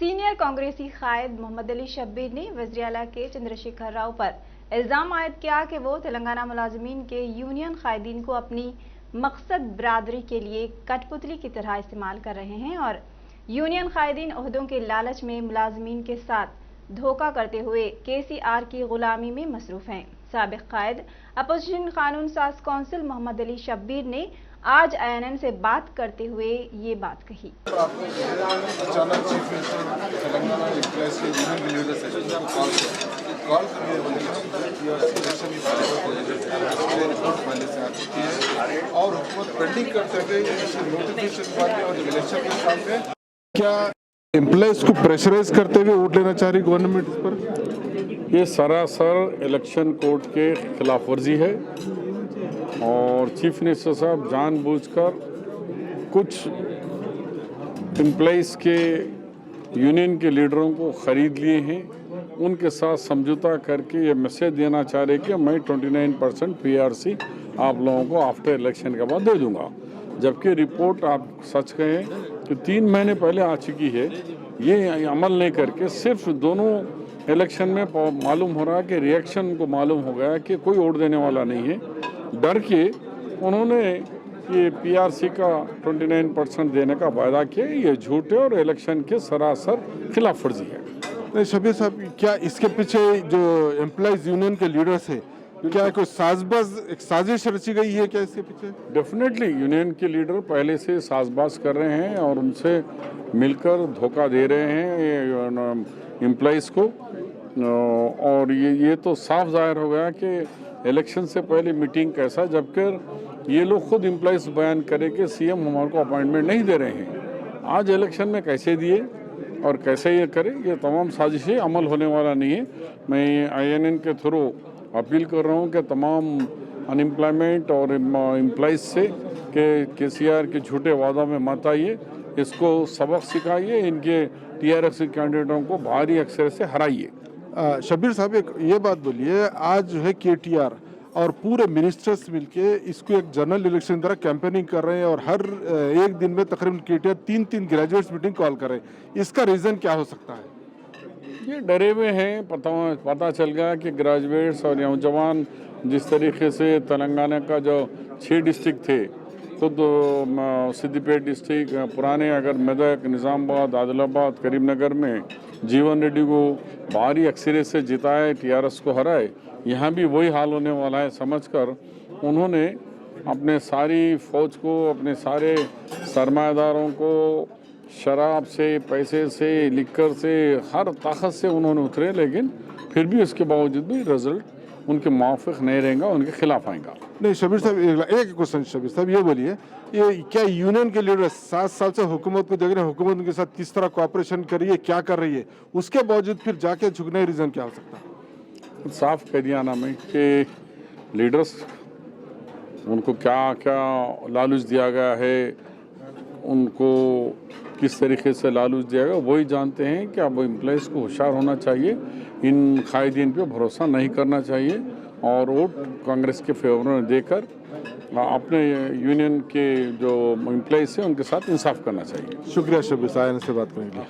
Senior कांग्रेसी कायद मोहम्मद अली शब्बीर ने वज़ीर आला के चंद्रशेखर राव पर इल्ज़ाम आयद किया कि वो तेलंगाना मुलाजिमीन के यूनियन कायदीन को अपनी मकसद बरादरी के लिए कठपुतली की तरह इस्तेमाल कर रहे हैं और यूनियन कायदीन ओहदों के लालच में मुलाजिमीन के साथ धोखा करते हुए KCR की गुलामी में मसरूफ हैं। साबिक कायद अपोजिशन कानून साज कौंसिल मोहम्मद अली शब्बीर ने आज INN से बात करते हुए ये बात कही। अचानक चीफ मिनिस्टर तेलंगाना एम्प्लॉइज के यूनियन के लीडर सेशन कॉल करके इलेक्शन की रिपोर्ट पहले से आ चुकी है और हुकूमत पेंडिंग करते हुए नोटिफिकेशन वाले और इलेक्शन के सामने क्या एम्प्लॉइज को प्रेशराइज करते हुए वोट लेना चाह रही गवर्नमेंट इस पर? ये सरासर इलेक्शन कोड के खिलाफ वर्जी है और चीफ मिनिस्टर साहब जानबूझकर कुछ एम्प्लॉइज़ के यूनियन के लीडरों को ख़रीद लिए हैं। उनके साथ समझौता करके ये मैसेज देना चाह रहे कि मैं 29% PRC आप लोगों को आफ्टर इलेक्शन के बाद दे दूंगा, जबकि रिपोर्ट आप सच कहें कि 3 महीने पहले आ चुकी है। ये अमल नहीं करके सिर्फ दोनों इलेक्शन में मालूम हो रहा है कि रिएक्शन को मालूम हो गया कि कोई वोट देने वाला नहीं है, डर के उन्होंने ये PRC का 29% देने का वायदा किया। ये झूठे और इलेक्शन के सरासर खिलाफ वर्जी है। नहीं शबीर साहब, क्या इसके पीछे जो एम्प्लॉइज यूनियन के लीडर्स है, क्या कोई एक साजिश रची गई है क्या इसके पीछे? डेफिनेटली यूनियन के लीडर पहले से साजबाज कर रहे हैं और उनसे मिलकर धोखा दे रहे हैं एम्प्लॉइज़ को। और ये तो साफ जाहिर हो गया कि इलेक्शन से पहले मीटिंग कैसा, जबकि ये लोग खुद एम्प्लॉइज़ बयान करें कि CM हमारे को अपॉइंटमेंट नहीं दे रहे हैं। आज इलेक्शन में कैसे दिए और कैसे ये करें, ये तमाम साजिशें अमल होने वाला नहीं है। मैं INN के थ्रू अपील कर रहा हूँ कि तमाम अनएम्प्लॉयमेंट और एम्प्लॉइज़ से कि KCR के झूठे वादा में मत आइए, इसको सबक सिखाइए, इनके TRS कैंडिडेटों को भारी अक्सर से हराइए। शबीर साहब, एक ये बात बोलिए, आज जो है KTR और पूरे मिनिस्टर्स मिलके इसको एक जनरल इलेक्शन की तरह कैंपेनिंग कर रहे हैं और हर एक दिन में तकरीबन KTR 3 ग्रेजुएट्स मीटिंग कॉल कर रहे हैं। इसका रीज़न क्या हो सकता है? ये डरे हुए हैं। पता चल गया कि ग्रेजुएट्स और नौजवान जिस तरीके से तेलंगाना का जो 6 डिस्ट्रिक्ट थे, खुद सिद्दीपेट डिस्ट्रिक्ट, पुराने अगर मेदक, निज़ामाबाद, आदिलाबाद, करीमनगर में जीवन रेड्डी को भारी अक्सरियत से जिताए, TRS को हराए, यहाँ भी वही हाल होने वाला है समझकर उन्होंने अपने सारी फौज को, अपने सारे सरमायादारों को शराब से, पैसे से, लिकर से, हर ताकत से उन्होंने उतरे, लेकिन फिर भी उसके बावजूद भी रिजल्ट उनके मुआफ़िक नहीं रहेगा, उनके खिलाफ आएगा। नहीं शबीर साहब, एक क्वेश्चन शबीर साहब, ये बोलिए, ये क्या यूनियन के लीडर 7 साल से हुकूमत को देख रहे हैं, हुकूमत उनके साथ किस तरह कोऑपरेशन कर रही है, क्या कर रही है, उसके बावजूद फिर जाके झुकने रीज़न क्या हो सकता है? साफ कह दिया ना मैं कि लीडर्स उनको क्या क्या लालच दिया गया है, उनको किस तरीके से लालच दिया गया वही जानते हैं कि अब एम्प्लॉइज़ को होशियार होना चाहिए, इन कायदीन पे भरोसा नहीं करना चाहिए और वोट कांग्रेस के फेवर में देकर अपने यूनियन के जो एम्प्लॉइज़ हैं उनके साथ इंसाफ करना चाहिए। शुक्रिया शबीर साहब, से बात करेंगे।